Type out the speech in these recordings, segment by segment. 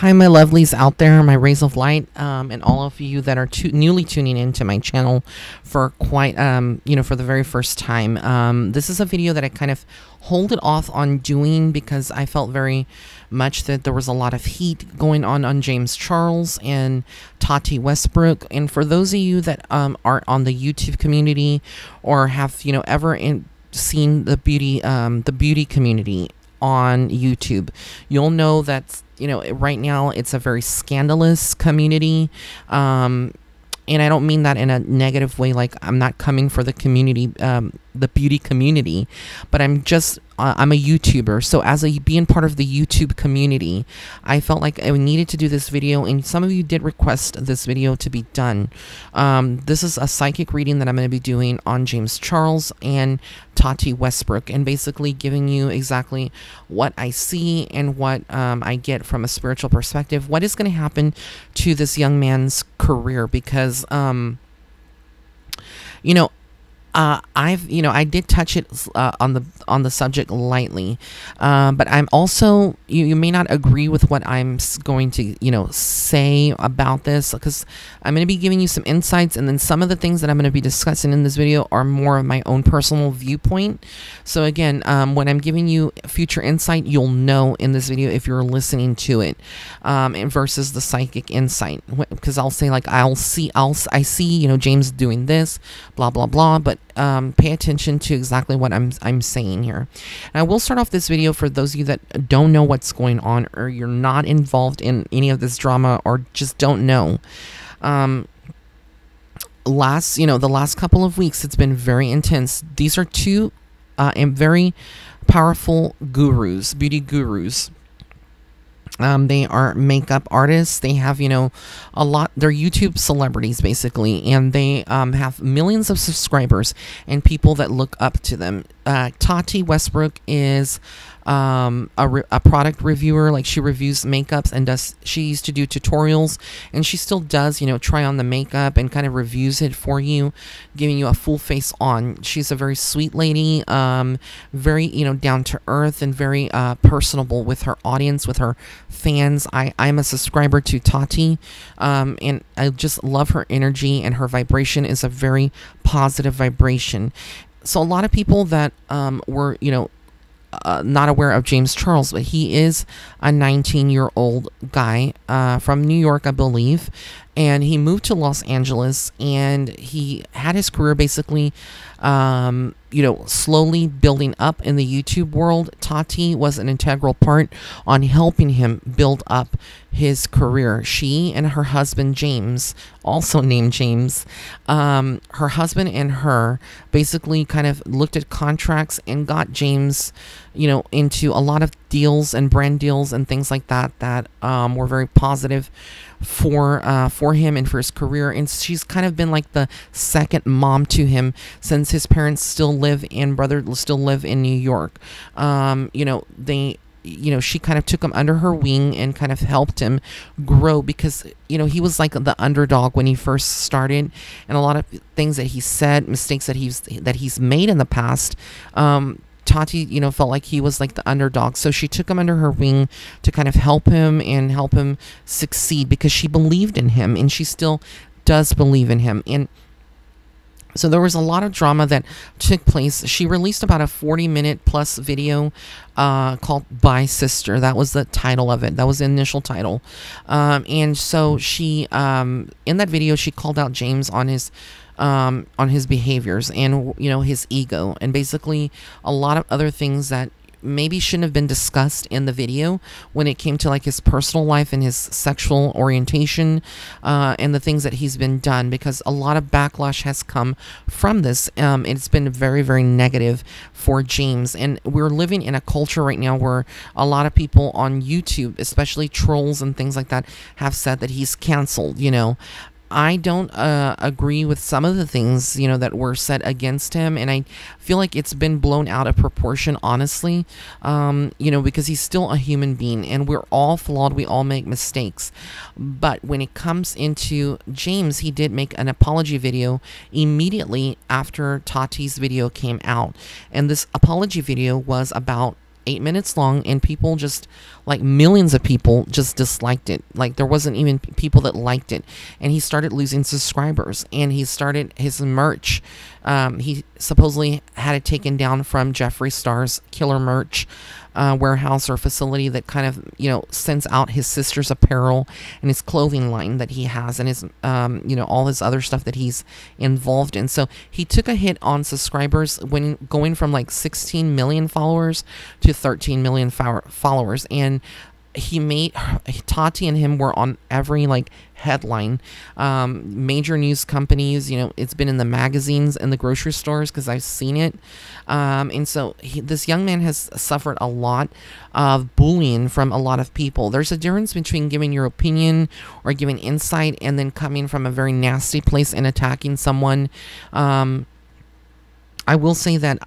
Hi, my lovelies out there, my rays of light, and all of you that are newly tuning into my channel for quite, for the very first time. This is a video that I kind of hold it off on doing because I felt very much that there was a lot of heat going on James Charles and Tati Westbrook. And for those of you that aren't on the YouTube community or have, ever seen the beauty community on YouTube, you'll know that right now it's a very scandalous community, and I don't mean that in a negative way, like I'm not coming for the community, the beauty community, but I'm a YouTuber. So as being part of the YouTube community, I felt like I needed to do this video, and some of you did request this video to be done. This is a psychic reading that I'm going to be doing on James Charles and Tati Westbrook, and basically giving you exactly what I see and what I get from a spiritual perspective. What is going to happen to this young man's career? Because I did touch it on the subject lightly, but I'm also, you may not agree with what I'm going to say about this, because I'm going to be giving you some insights, and then some of the things that I'm going to be discussing in this video are more of my own personal viewpoint. So again, when I'm giving you future insight, you'll know in this video if you're listening to it, and versus the psychic insight, because I'll say like I see James doing this, blah blah blah, but pay attention to exactly what I'm saying here. And I will start off this video for those of you that don't know what's going on, or you're not involved in any of this drama, or just don't know. The last couple of weeks, it's been very intense. These are two very powerful gurus, beauty gurus. They are makeup artists. They have, they're YouTube celebrities basically, and they have millions of subscribers and people that look up to them. Tati Westbrook is a product reviewer. Like, she reviews makeups and she used to do tutorials, and she still does, try on the makeup and kind of reviews it for you, giving you a full face on. She's a very sweet lady, very, down to earth, and very personable with her audience, with her fans. I'm a subscriber to Tati, and I just love her energy, and her vibration is a very positive vibration. So a lot of people that were, not aware of James Charles, but he is a 19-year-old guy from New York, I believe, and he moved to Los Angeles, and he had his career basically slowly building up in the YouTube world. Tati was an integral part on helping him build up his career. She and her husband James, also named James, her husband and her basically kind of looked at contracts and got James, into a lot of deals and brand deals and things like that were very positive for him and for his career. And she's kind of been like the second mom to him, since his parents still live in New York. She kind of took him under her wing and kind of helped him grow, because he was like the underdog when he first started, and a lot of things that he said, mistakes that he's made in the past, Tati, felt like he was like the underdog. So she took him under her wing to kind of help him succeed, because she believed in him, and she still does believe in him. And so there was a lot of drama that took place. She released about a 40-minute plus video called Bye Sister. That was the title of it. That was the initial title. And so she, in that video, she called out James on his behaviors and, his ego, and basically a lot of other things that maybe shouldn't have been discussed in the video when it came to like his personal life and his sexual orientation, and the things that he's been done, because a lot of backlash has come from this. It's been very, very negative for James, and we're living in a culture right now where a lot of people on YouTube, especially trolls and things like that, have said that he's canceled. I don't agree with some of the things, that were said against him, and I feel like it's been blown out of proportion, honestly, because he's still a human being, and we're all flawed, we all make mistakes. But when it comes into James, he did make an apology video immediately after Tati's video came out, and this apology video was about 8 minutes long, and people just, like, millions of people just disliked it. Like, there wasn't even people that liked it. And he started losing subscribers, and he started his merch. He supposedly had it taken down from Jeffree Star's Killer Merch warehouse or facility that kind of, sends out his sister's apparel and his clothing line that he has, and his, all his other stuff that he's involved in. So he took a hit on subscribers when going from like 16 million followers to 13 million followers. And Tati and him were on every, like, headline, major news companies. It's been in the magazines and the grocery stores because I've seen it. And so this young man has suffered a lot of bullying from a lot of people. There's a difference between giving your opinion or giving insight and then coming from a very nasty place and attacking someone. I will say that,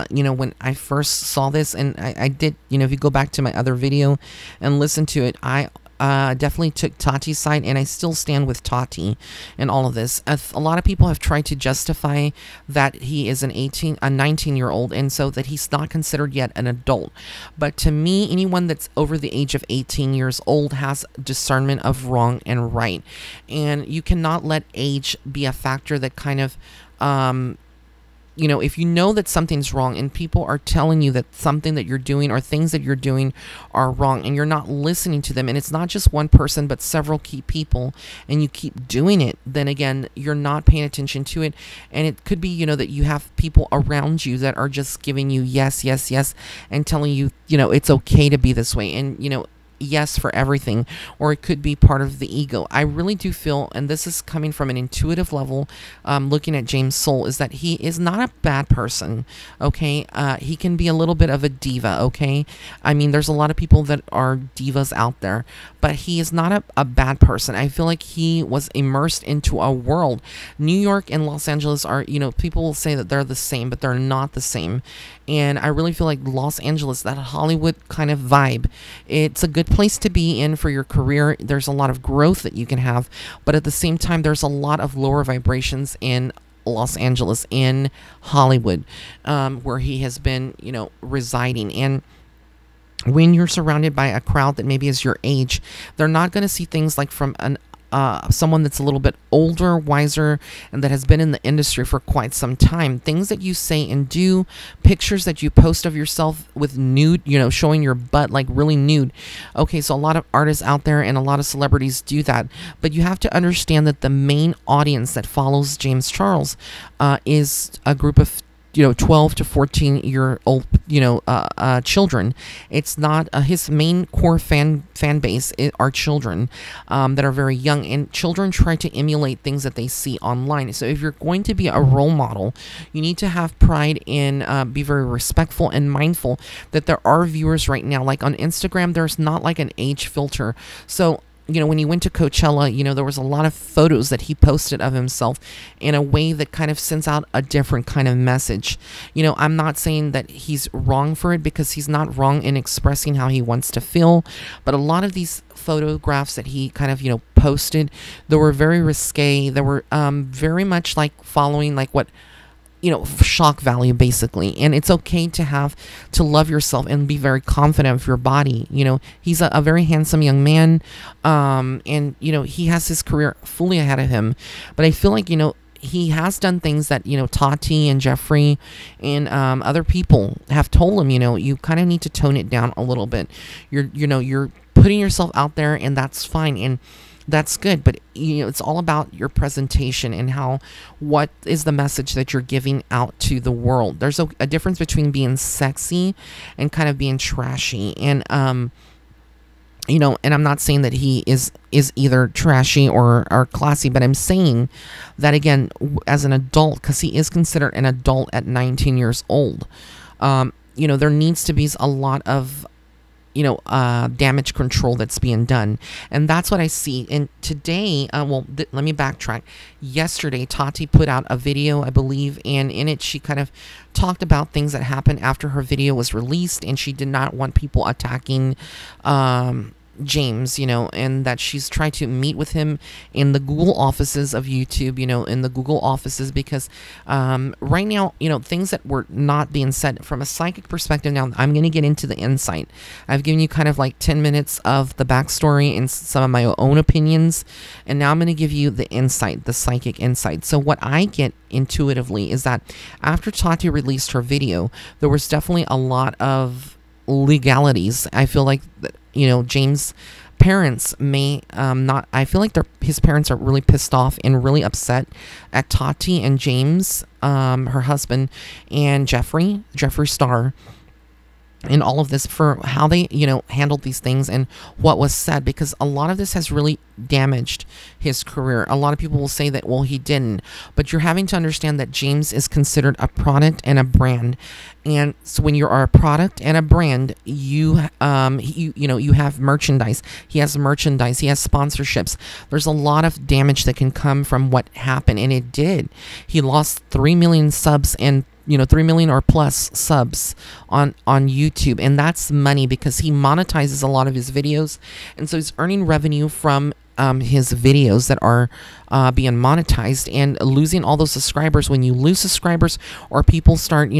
when I first saw this, and I did, if you go back to my other video and listen to it, I definitely took Tati's side, and I still stand with Tati in all of this. A lot of people have tried to justify that he is a 19-year-old, and so that he's not considered yet an adult. But to me, anyone that's over the age of 18 years old has discernment of wrong and right. And you cannot let age be a factor that kind of, if you know that something's wrong and people are telling you that something that you're doing or things that you're doing are wrong, and you're not listening to them, and it's not just one person but several key people, and you keep doing it, then again, you're not paying attention to it. And it could be, that you have people around you that are just giving you yes, yes, yes, and telling you, it's okay to be this way, and, yes for everything. Or it could be part of the ego. I really do feel, and this is coming from an intuitive level, looking at James Soul, is that he is not a bad person. Okay, he can be a little bit of a diva. Okay, I mean, there's a lot of people that are divas out there, but he is not a bad person. I feel like he was immersed into a world. New York and Los Angeles are, people will say that they're the same, but they're not the same. And I really feel like Los Angeles, that Hollywood kind of vibe, it's a good place to be in for your career. There's a lot of growth that you can have, but at the same time, there's a lot of lower vibrations in Los Angeles, in Hollywood, where he has been, residing. And when you're surrounded by a crowd that maybe is your age, they're not going to see things like from someone that's a little bit older, wiser, and that has been in the industry for quite some time. Things that you say and do, pictures that you post of yourself with nude, showing your butt, like really nude. Okay, so a lot of artists out there and a lot of celebrities do that, but you have to understand that the main audience that follows James Charles is a group of 12 to 14-year-old, children. It's not his main core fan base are children that are very young, and children try to emulate things that they see online. So if you're going to be a role model, you need to have pride in, be very respectful and mindful that there are viewers right now. Like on Instagram, there's not like an age filter. So when he went to Coachella, there was a lot of photos that he posted of himself in a way that kind of sends out a different kind of message. I'm not saying that he's wrong for it, because he's not wrong in expressing how he wants to feel. But a lot of these photographs that he kind of, posted, they were very risque. They were very much like following like what, shock value, basically. And it's okay to love yourself and be very confident of your body. He's a very handsome young man, and he has his career fully ahead of him. But I feel like he has done things that Tati and Jeffree and other people have told him. You kind of need to tone it down a little bit. You're putting yourself out there, and that's fine, and that's good, but it's all about your presentation and what is the message that you're giving out to the world. There's a difference between being sexy and kind of being trashy. And and I'm not saying that he is either trashy or classy, but I'm saying that, again, as an adult, because he is considered an adult at 19 years old, there needs to be a lot of damage control that's being done. And that's what I see. And today, let me backtrack. Yesterday, Tati put out a video, I believe, and in it, she kind of talked about things that happened after her video was released, and she did not want people attacking, James, and that she's tried to meet with him in the Google offices of YouTube, in the Google offices, because right now, things that were not being said from a psychic perspective. Now, I'm going to get into the insight. I've given you kind of like 10 minutes of the backstory and some of my own opinions, and now I'm going to give you the insight, the psychic insight. So what I get intuitively is that after Tati released her video, there was definitely a lot of legalities. I feel like that, James' parents may not. I feel like his parents are really pissed off and really upset at Tati and James, her husband, and Jeffree Star, in all of this, for how they handled these things and what was said, because a lot of this has really damaged his career. A lot of people will say that, well, he didn't, but you're having to understand that James is considered a product and a brand, and so when you are a product and a brand, you have merchandise. He has merchandise, he has sponsorships. There's a lot of damage that can come from what happened, and it did. He lost 3 million subs and 3 million or plus subs on YouTube, and that's money because he monetizes a lot of his videos, and so he's earning revenue from his videos that are being monetized, and losing all those subscribers. When you lose subscribers, or people start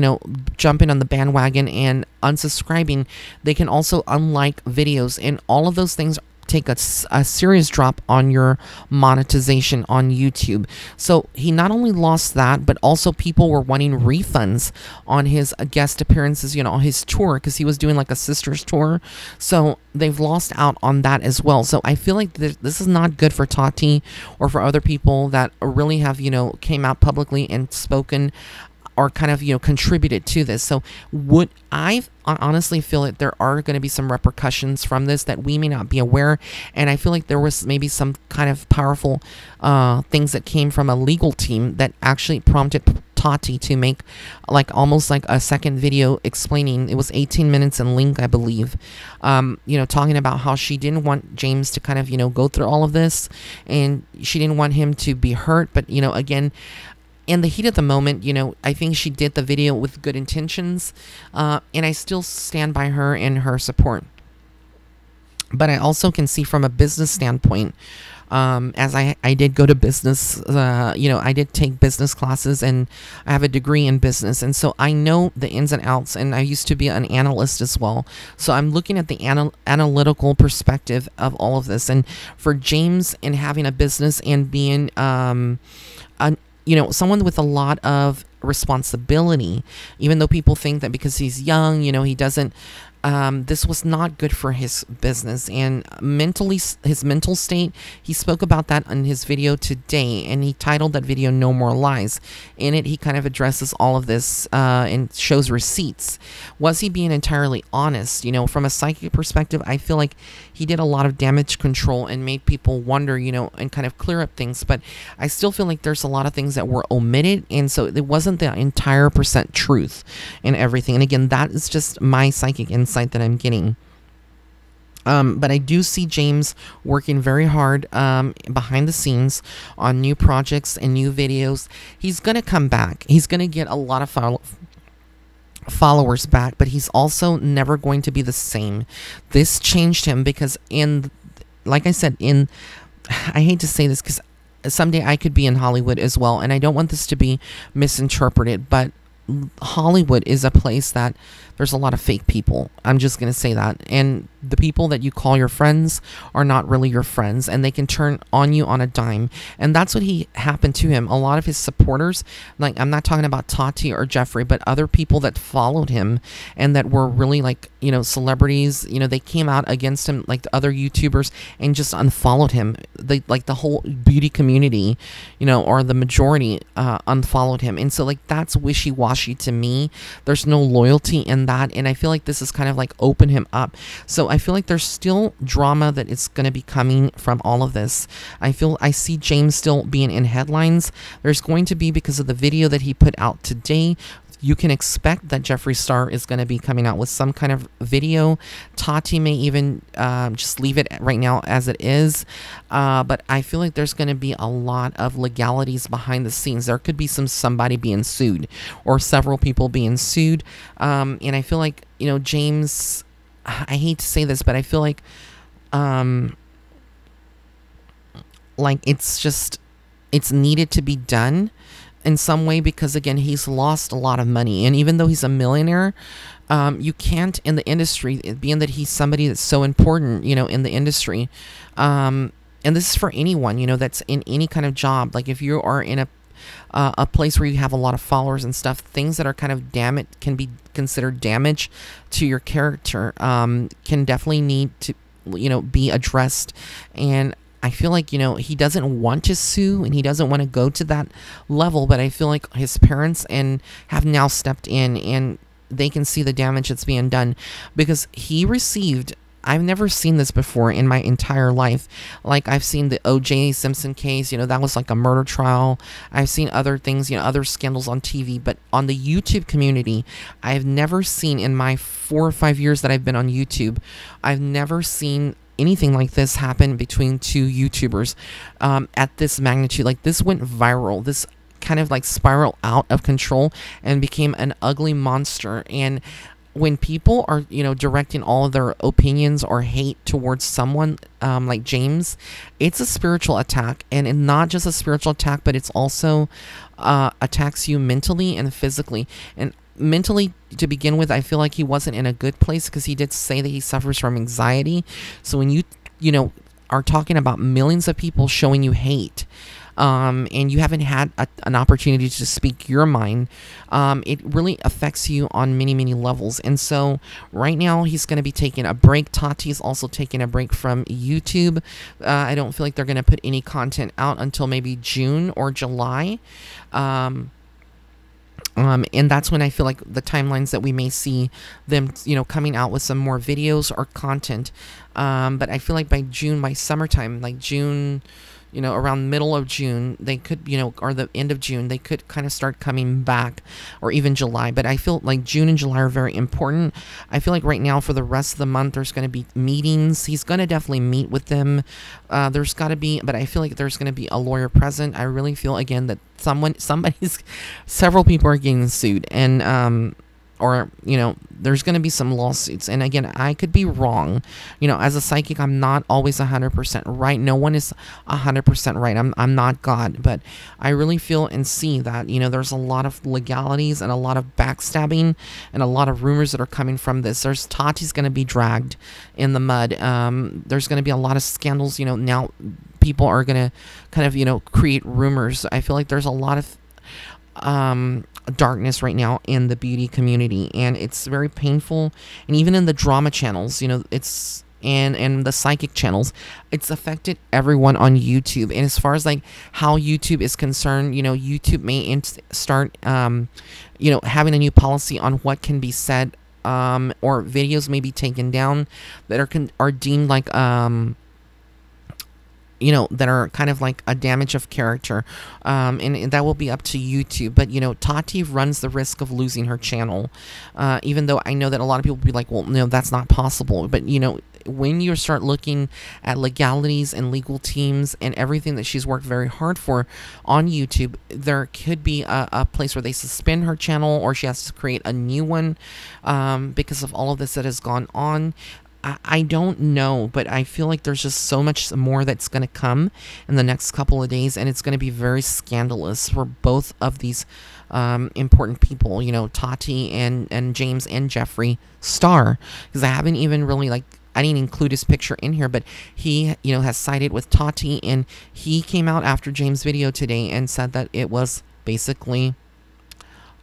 jumping on the bandwagon and unsubscribing, they can also unlike videos, and all of those things take a serious drop on your monetization on YouTube. So he not only lost that, but also people were wanting refunds on his guest appearances, on his tour, because he was doing like a sisters tour. So they've lost out on that as well. So I feel like this is not good for Tati or for other people that really have, came out publicly and spoken or kind of contributed to this. So would I honestly feel that there are going to be some repercussions from this that we may not be aware, and I feel like there was maybe some kind of powerful things that came from a legal team that actually prompted Tati to make almost like a second video explaining. It was 18 minutes in length, I believe, talking about how she didn't want James to kind of go through all of this, and she didn't want him to be hurt, but again, in the heat of the moment, I think she did the video with good intentions, and I still stand by her and her support. But I also can see from a business standpoint, as I did go to business, I did take business classes, and I have a degree in business, and so I know the ins and outs, and I used to be an analyst as well. So I'm looking at the analytical perspective of all of this, and for James and having a business and being someone with a lot of responsibility, even though people think that because he's young, he doesn't, this was not good for his business and mentally, his mental state. He spoke about that in his video today, and he titled that video "No More Lies." In it, he kind of addresses all of this and shows receipts. Was he being entirely honest? From a psychic perspective, I feel like he did a lot of damage control and made people wonder, and kind of clear up things. But I still feel like there's a lot of things that were omitted, and so it wasn't the entire percent truth and everything. And again, that is just my psychic insight that I'm getting. But I do see James working very hard behind the scenes on new projects and new videos. He's going to come back. He's going to get a lot of followers back, but he's also never going to be the same. This changed him because like I said, I hate to say this because someday I could be in Hollywood as well, and I don't want this to be misinterpreted, but Hollywood is a place that there's a lot of fake people. I'm just going to say that. And the people that you call your friends are not really your friends, and they can turn on you on a dime. And that's what happened to him. A lot of his supporters, like, I'm not talking about Tati or Jeffree, but other people that followed him and that were really like, celebrities, they came out against him, like the other YouTubers, and just unfollowed him. Like the whole beauty community, or the majority unfollowed him. And so like, that's wishy-washy to me. There's no loyalty in that, and I feel like this is kind of like open him up. So I feel like there's still drama that is going to be coming from all of this. I see James still being in headlines. There's going to be, because of the video that he put out today, you can expect that Jeffree Star is going to be coming out with some kind of video. Tati may even just leave it right now as it is. But I feel like there's going to be a lot of legalities behind the scenes. There could be somebody being sued, or several people being sued. And I feel like, James, I hate to say this, but I feel like um like it's needed to be done in some way, because again, he's lost a lot of money, and even though he's a millionaire, you can't, in the industry, being that he's somebody that's so important, in the industry, and this is for anyone, that's in any kind of job. Like if you are in a place where you have a lot of followers and stuff, things that are kind of can be considered damage to your character, can definitely need to, be addressed. And I feel like, he doesn't want to sue and he doesn't want to go to that level, but I feel like his parents have now stepped in, and they can see the damage that's being done, because he received, I've never seen this before in my entire life. Like I've seen the O.J. Simpson case, that was like a murder trial. I've seen other things, other scandals on TV, but on the YouTube community, I've never seen, in my 4 or 5 years that I've been on YouTube, I've never seen anything like this happen between two YouTubers at this magnitude. Like this went viral. This kind of like spiraled out of control and became an ugly monster. And when people are, directing all of their opinions or hate towards someone like James, it's a spiritual attack, and not just a spiritual attack, but it's also attacks you mentally and physically. And mentally, to begin with, I feel like he wasn't in a good place, because he did say that he suffers from anxiety. So when you are talking about millions of people showing you hate, and you haven't had an opportunity to speak your mind, it really affects you on many, many levels. And so right now he's going to be taking a break. Tati's also taking a break from YouTube. I don't feel like they're going to put any content out until maybe June or July. And that's when I feel like the timelines that we may see them, coming out with some more videos or content. But I feel like by June, by summertime, like June, around middle of June, they could, or the end of June, they could kind of start coming back, or even July. But I feel like June and July are very important. I feel like right now, for the rest of the month, there's going to be meetings. He's going to definitely meet with them. There's got to be, but I feel like there's going to be a lawyer present. I really feel, again, that several people are getting sued, and, there's going to be some lawsuits. And again, I could be wrong. As a psychic, I'm not always 100% right. No one is 100% right. I'm not God, but I really feel and see that, there's a lot of legalities and a lot of backstabbing and a lot of rumors that are coming from this. Tati's going to be dragged in the mud. There's going to be a lot of scandals. Now people are going to kind of, create rumors. I feel like there's a lot of darkness right now in the beauty community, and it's very painful. And even in the drama channels, it's and the psychic channels, it's affected everyone on YouTube. And as far as like how YouTube is concerned, YouTube may start having a new policy on what can be said, or videos may be taken down that are deemed like that are kind of like a damage of character, and that will be up to YouTube. But Tati runs the risk of losing her channel, even though I know that a lot of people will be like, well, no, that's not possible. But when you start looking at legalities and legal teams and everything that she's worked very hard for on YouTube, there could be a place where they suspend her channel, or she has to create a new one, because of all of this that has gone on. I don't know, but I feel like there's just so much more that's going to come in the next couple of days, and it's going to be very scandalous for both of these important people, Tati and James and Jeffree Star, because I haven't even really, I didn't include his picture in here, but he, has sided with Tati, and he came out after James' video today and said that it was basically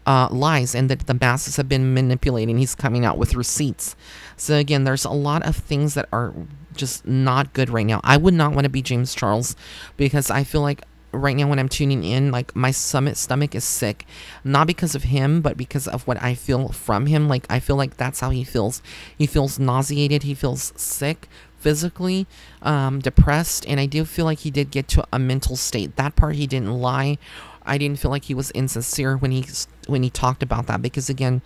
lies, and that the masses have been manipulating. He's coming out with receipts. So again, there's a lot of things that are just not good right now. I would not want to be James Charles, because I feel like right now when I'm tuning in, like my stomach is sick, not because of him, but because of what I feel from him. Like I feel like that's how he feels. He feels nauseated. He feels sick, physically depressed, and I do feel like he did get to a mental state. That part he didn't lie. I didn't feel like he was insincere when he talked about that, because again,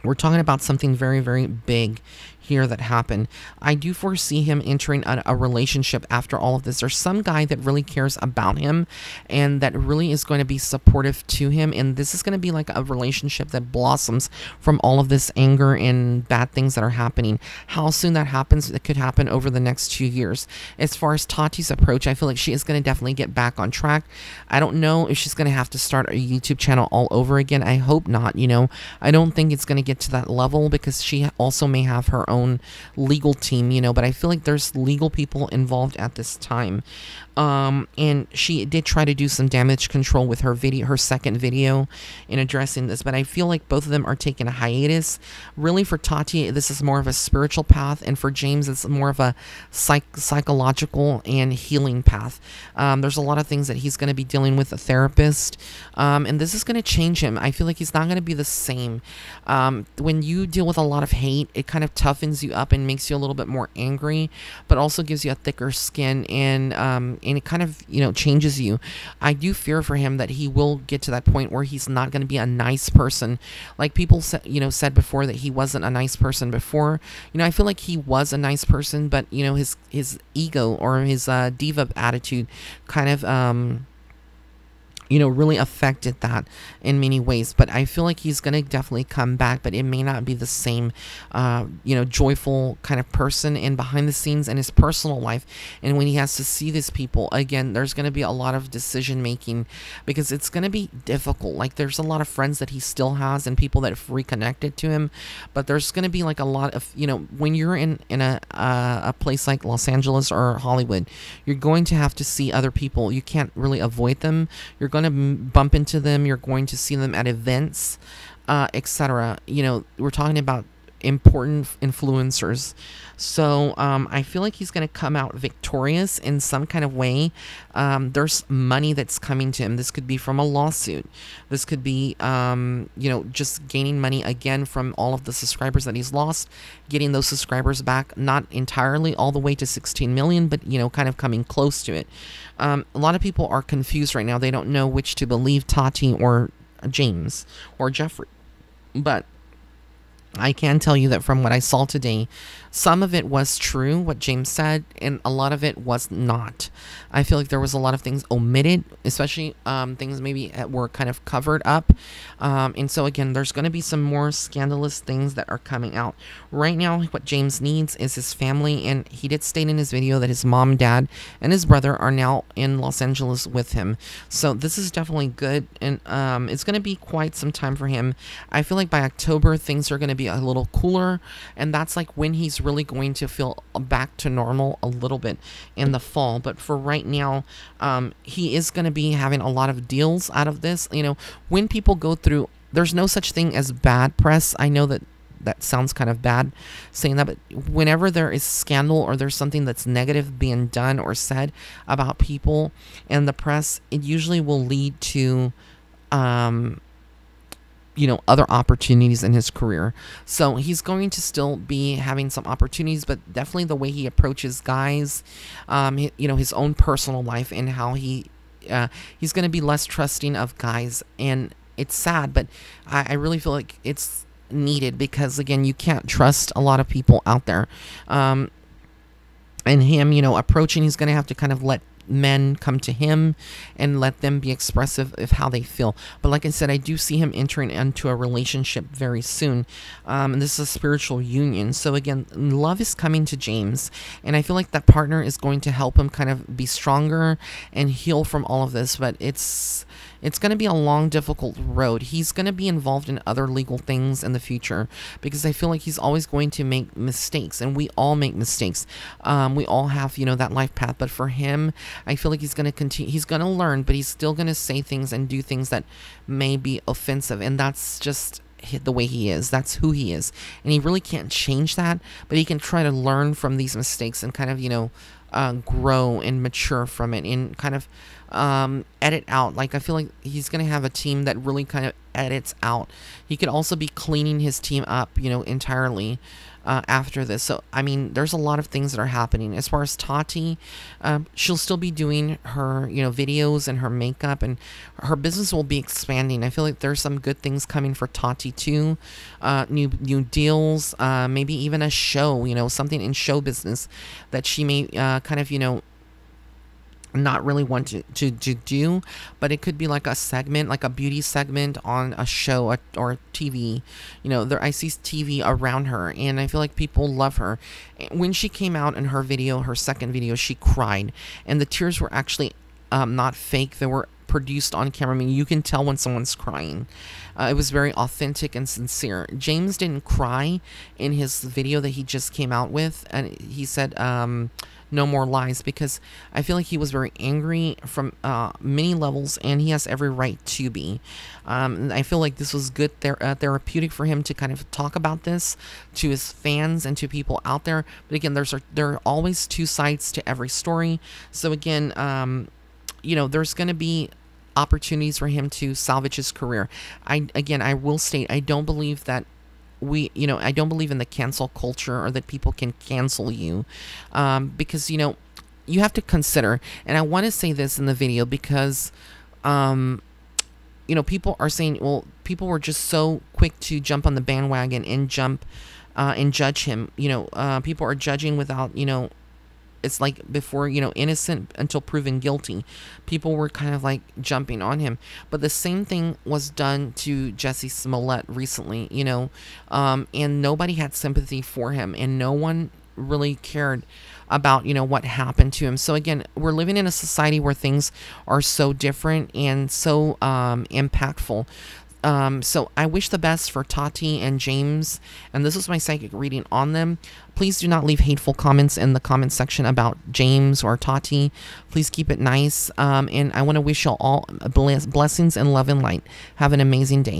we're talking about something very, very big here that happen. I do foresee him entering a relationship after all of this. There's some guy that really cares about him and that really is going to be supportive to him, and this is going to be like a relationship that blossoms from all of this anger and bad things that are happening. How soon that happens, it could happen over the next 2 years. As far as Tati's approach, I feel like she is going to definitely get back on track. I don't know if she's going to have to start a YouTube channel all over again. I hope not. I don't think it's going to get to that level because she also may have her own legal team, but I feel like there's legal people involved at this time. And she did try to do some damage control with her second video in addressing this, but I feel like both of them are taking a hiatus. Really, for Tati, this is more of a spiritual path, and for James, it's more of a psychological and healing path. There's a lot of things that he's going to be dealing with a therapist, and this is going to change him. I feel like he's not going to be the same. When you deal with a lot of hate, it kind of toughens you up and makes you a little bit more angry, but also gives you a thicker skin, and it kind of, changes you. I do fear for him that he will get to that point where he's not going to be a nice person. Like people said before that he wasn't a nice person before. I feel like he was a nice person, but, his ego or his diva attitude kind of, really affected that in many ways. But I feel like he's going to definitely come back, but it may not be the same, joyful kind of person. And behind the scenes in his personal life, and when he has to see these people again, there's going to be a lot of decision making because it's going to be difficult. Like there's a lot of friends that he still has and people that have reconnected to him, but there's going to be like a lot of, when you're in a place like Los Angeles or Hollywood, you're going to have to see other people. You can't really avoid them. You're going to bump into them. You're going to see them at events, etc. We're talking about important influencers. So I feel like he's going to come out victorious in some kind of way. There's money that's coming to him. This could be from a lawsuit. This could be, just gaining money again from all of the subscribers that he's lost, getting those subscribers back, not entirely all the way to 16 million, but, kind of coming close to it. A lot of people are confused right now. They don't know which to believe, Tati or James or Jeffrey. But I can tell you that from what I saw today, some of it was true, what James said, and a lot of it was not. I feel like there was a lot of things omitted, especially things maybe were kind of covered up. And so again, there's going to be some more scandalous things that are coming out. Right now, what James needs is his family, and he did state in his video that his mom, dad, and his brother are now in Los Angeles with him. So this is definitely good, and it's going to be quite some time for him. I feel like by October, things are going to be a little cooler, and that's like when he's really going to feel back to normal a little bit in the fall. But for right now, he is going to be having a lot of deals out of this. When people go through, there's no such thing as bad press. I know that sounds kind of bad saying that, but whenever there is scandal or there's something that's negative being done or said about people in the press, it usually will lead to other opportunities in his career. So he's going to still be having some opportunities, but definitely the way he approaches guys, his own personal life, and how he's going to be less trusting of guys. And it's sad, but I really feel like it's needed because, again, you can't trust a lot of people out there. And him, approaching, he's going to have to kind of let men come to him and let them be expressive of how they feel. But like I said, I do see him entering into a relationship very soon, and this is a spiritual union. So again, love is coming to James, and I feel like that partner is going to help him kind of be stronger and heal from all of this. But it's going to be a long, difficult road. He's going to be involved in other legal things in the future because I feel like he's always going to make mistakes, and we all make mistakes. We all have, that life path. But for him, I feel like he's going to continue. He's going to learn, but he's still going to say things and do things that may be offensive, and that's just the way he is. That's who he is, and he really can't change that. But he can try to learn from these mistakes and kind of, grow and mature from it, and kind of edit out. Like I feel like he's gonna have a team that really kind of edits out. He could also be cleaning his team up, entirely. after this. So I mean, there's a lot of things that are happening. As far as Tati, she'll still be doing her, videos and her makeup, and her business will be expanding. I feel like there's some good things coming for Tati too. New deals, maybe even a show, something in show business that she may kind of, not really want to do, but it could be like a segment, like a beauty segment on a show or TV. I see TV around her, and I feel like people love her. When she came out in her video, her second video, she cried, and the tears were actually not fake. They were produced on camera. I mean, you can tell when someone's crying. It was very authentic and sincere. James didn't cry in his video that he just came out with, and he said no more lies, because I feel like he was very angry from many levels, and he has every right to be. I feel like this was good therapeutic for him to kind of talk about this to his fans and to people out there. But again, there are always two sides to every story. So again, there's going to be opportunities for him to salvage his career. I will state, I don't believe that I don't believe in the cancel culture, or that people can cancel you, because you have to consider, and I want to say this in the video, because people are saying, well, people were just so quick to jump on the bandwagon and judge him. People are judging without, it's like before, innocent until proven guilty. People were kind of like jumping on him. But the same thing was done to Jussie Smollett recently, and nobody had sympathy for him, and no one really cared about, what happened to him. So again, we're living in a society where things are so different and so impactful. So I wish the best for Tati and James, and this was my psychic reading on them. Please do not leave hateful comments in the comment section about James or Tati. Please keep it nice, and I want to wish you all blessings and love and light. Have an amazing day.